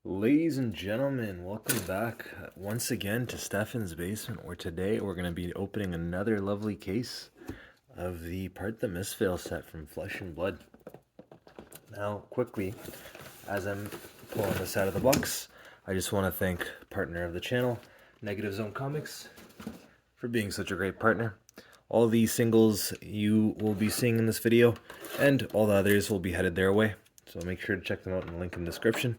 Ladies and gentlemen, welcome back once again to Stefan's Basement, where today we're going to be opening another lovely case of the the Mistvale set from Flesh and Blood. Now, quickly, as I'm pulling this out of the box, I just want to thank partner of the channel, Negative Zone Comics, for being such a great partner. All the singles you will be seeing in this video, and all the others will be headed their way. So make sure to check them out in the link in the description.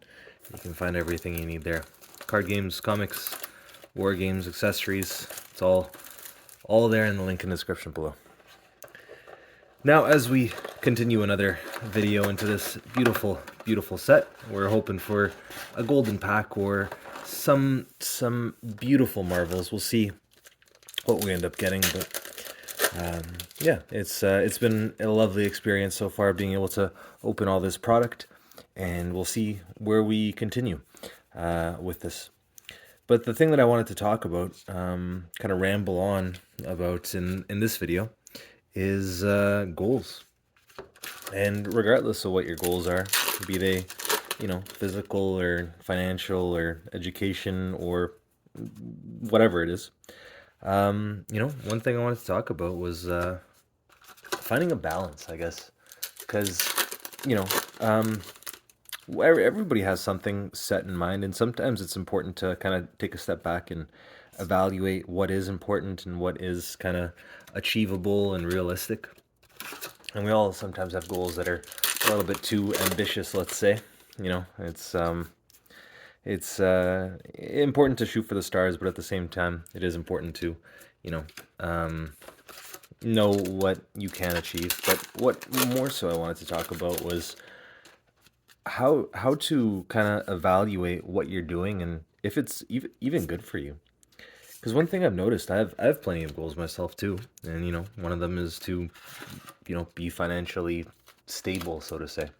You can find everything you need there. Card games, comics, war games, accessories. It's all there in the link in the description below. Now, as we continue another video into this beautiful, beautiful set, we're hoping for a golden pack or some beautiful marvels. We'll see what we end up getting, but yeah, it's been a lovely experience so far being able to open all this product, and we'll see where we continue with this. But the thing that I wanted to talk about, kind of ramble on about in this video, is goals. And regardless of what your goals are, be they, physical or financial or education or whatever it is, one thing I wanted to talk about was finding a balance, I guess, because everybody has something set in mind, and sometimes it's important to kind of take a step back and evaluate what is important and what is kind of achievable and realistic. And we all sometimes have goals that are a little bit too ambitious, let's say. It's important to shoot for the stars, but at the same time, it is important to, know what you can achieve. But what more so I wanted to talk about was how to kind of evaluate what you're doing and if it's even good for you. Because one thing I've noticed, I have plenty of goals myself too, and one of them is to be financially stable, so to say.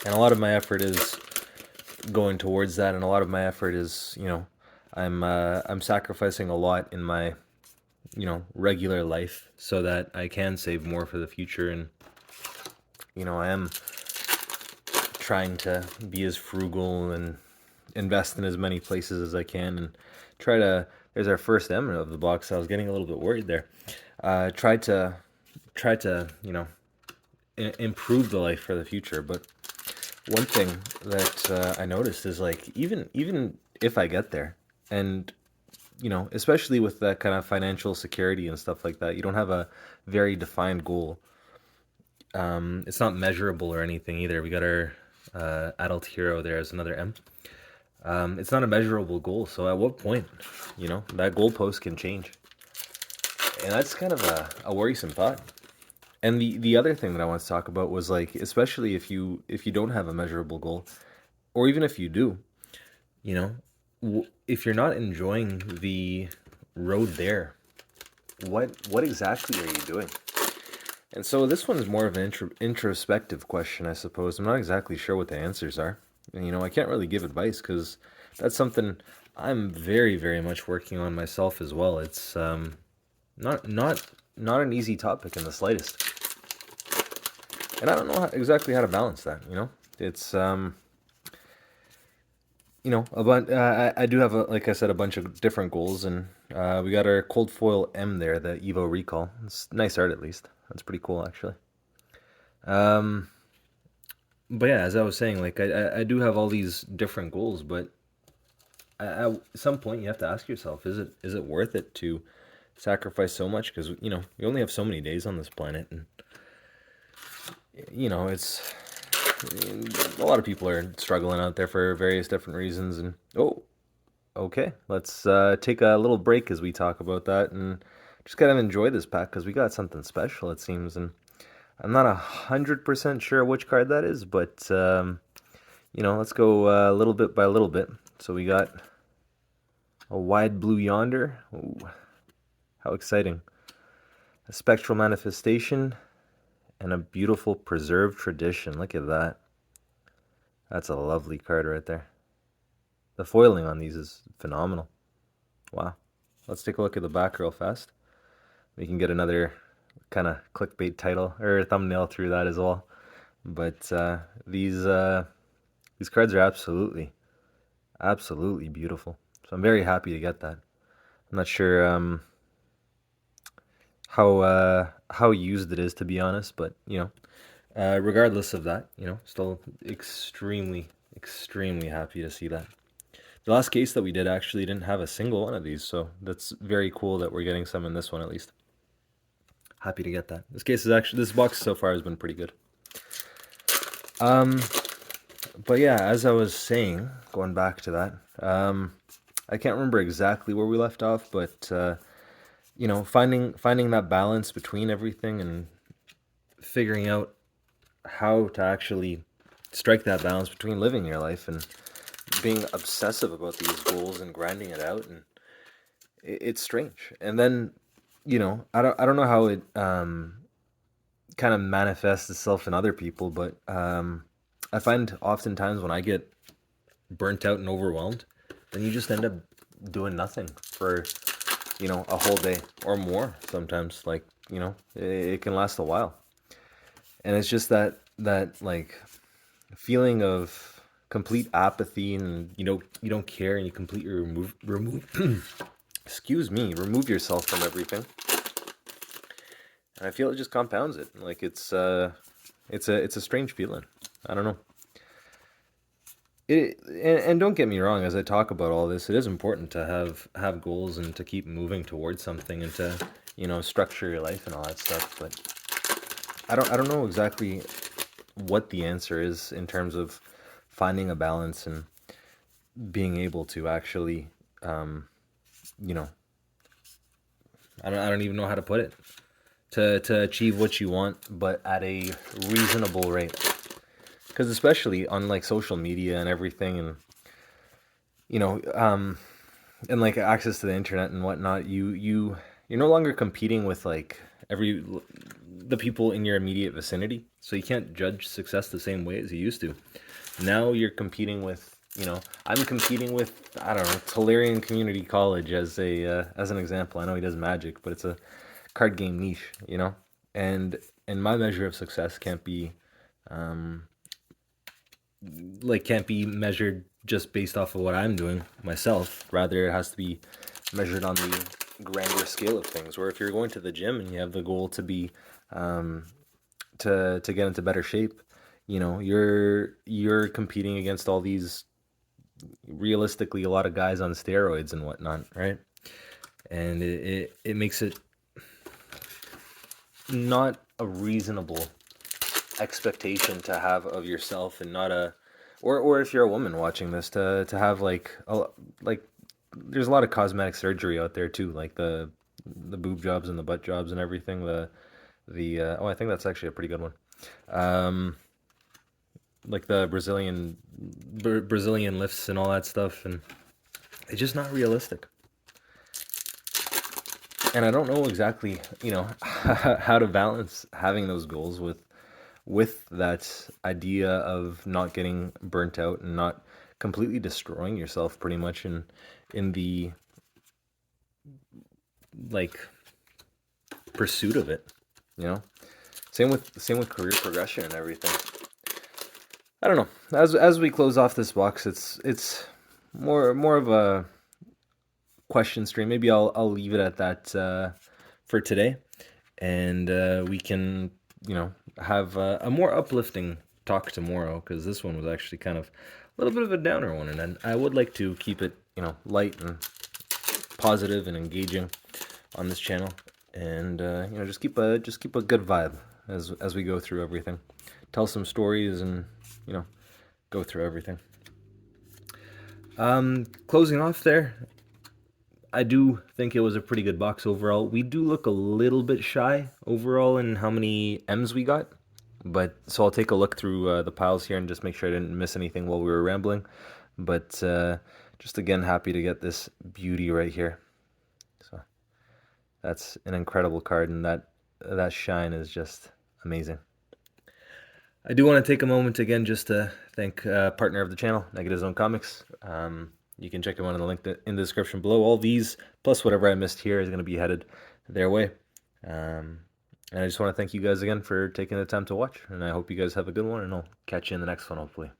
And a lot of my effort is going towards that, and a lot of my effort is I'm sacrificing a lot in my regular life so that I can save more for the future. And I am trying to be as frugal and invest in as many places as I can, and try to, there's our first M of the box. I was getting a little bit worried there. Try to improve the life for the future. But one thing that I noticed is, like, even if I get there, and especially with that kind of financial security and stuff like that, you don't have a very defined goal. It's not measurable or anything either. We got our adult hero there as another M. It's not a measurable goal, so at what point, that goalpost can change, and that's kind of a worrisome thought. And the other thing that I want to talk about was, like, especially if you don't have a measurable goal, or even if you do, if you're not enjoying the road there, what exactly are you doing? And so this one is more of an introspective question, I suppose. I'm not exactly sure what the answers are. And, I can't really give advice because that's something I'm very, very much working on myself as well. It's not an easy topic in the slightest. And I don't know exactly how to balance that, It's, I do have, like I said, a bunch of different goals, and we got our cold foil M there, the Evo Recall. It's nice art, at least. That's pretty cool, actually. But yeah, as I was saying, like, I do have all these different goals, but at some point you have to ask yourself, is it worth it to sacrifice so much? Because, we only have so many days on this planet, and, it's, a lot of people are struggling out there for various different reasons. And okay, let's take a little break as we talk about that and just kind of enjoy this pack, because we got something special, it seems. And I'm not 100% sure which card that is, but let's go a little bit by little bit. So we got a Wide Blue Yonder. Ooh, how exciting. A Spectral Manifestation and a beautiful Preserved Tradition. Look at that. That's a lovely card right there. The foiling on these is phenomenal. Wow. Let's take a look at the back real fast. We can get another kind of clickbait title or thumbnail through that as well. But these cards are absolutely Absolutely beautiful. So I'm very happy to get that. I'm not sure how used it is, to be honest, but regardless of that, still extremely happy to see that. The last case that we did actually didn't have a single one of these, so that's very cool that we're getting some in this one at least. Happy to get that. This box so far has been pretty good. Um, but yeah, as I was saying, going back to that, I can't remember exactly where we left off, but finding that balance between everything and figuring out how to actually strike that balance between living your life and being obsessive about these goals and grinding it out, and it's strange. And then, I don't know how it kind of manifests itself in other people, but I find oftentimes when I get burnt out and overwhelmed, then you just end up doing nothing for a whole day or more sometimes. Like, it can last a while. And it's just that like feeling of complete apathy, and you don't care, and you completely remove excuse me, remove yourself from everything. And I feel it just compounds it. Like it's a strange feeling. I don't know. And don't get me wrong, as I talk about all this, it is important to have goals and to keep moving towards something and to, structure your life and all that stuff. But I don't know exactly what the answer is in terms of finding a balance and being able to actually, you know, I don't even know how to put it, to achieve what you want, but at a reasonable rate. Because especially on like social media and everything, and you know, um, and like access to the internet and whatnot, you're no longer competing with like every the people in your immediate vicinity, so you can't judge success the same way as you used to. Now you're competing with, I'm competing with, I don't know, Tolarian Community College as an example. I know he does Magic, but it's a card game niche, and my measure of success um, can't be measured just based off of what I'm doing myself. Rather, it has to be measured on the grander scale of things. Where if you're going to the gym and you have the goal to be um, to get into better shape, you're competing against all these, realistically, a lot of guys on steroids and whatnot, right? And it makes it not a reasonable expectation to have of yourself, and not a, or if you're a woman watching this, to have like there's a lot of cosmetic surgery out there too, like the boob jobs and the butt jobs and everything. The I think that's actually a pretty good one. Um, like the Brazilian lifts and all that stuff, and it's just not realistic. And I don't know exactly, how to balance having those goals with that idea of not getting burnt out and not completely destroying yourself pretty much in the like pursuit of it, you know. Same with career progression and everything. I don't know. As we close off this box, it's more of a question stream. Maybe I'll leave it at that for today, and we can have a more uplifting talk tomorrow, because this one was actually kind of a little bit of a downer one, and I would like to keep it light and positive and engaging on this channel, and just keep a good vibe as we go through everything, tell some stories, and go through everything. Closing off there, I do think it was a pretty good box overall. We do look a little bit shy overall in how many M's we got, but so I'll take a look through the piles here and just make sure I didn't miss anything while we were rambling. But just again, happy to get this beauty right here. So that's an incredible card, and that shine is just amazing. I do want to take a moment again just to thank partner of the channel, Negative Zone Comics. You can check them out in the link in the description below. All these, plus whatever I missed here, is going to be headed their way. And I just want to thank you guys again for taking the time to watch, and I hope you guys have a good one, and I'll catch you in the next one, hopefully.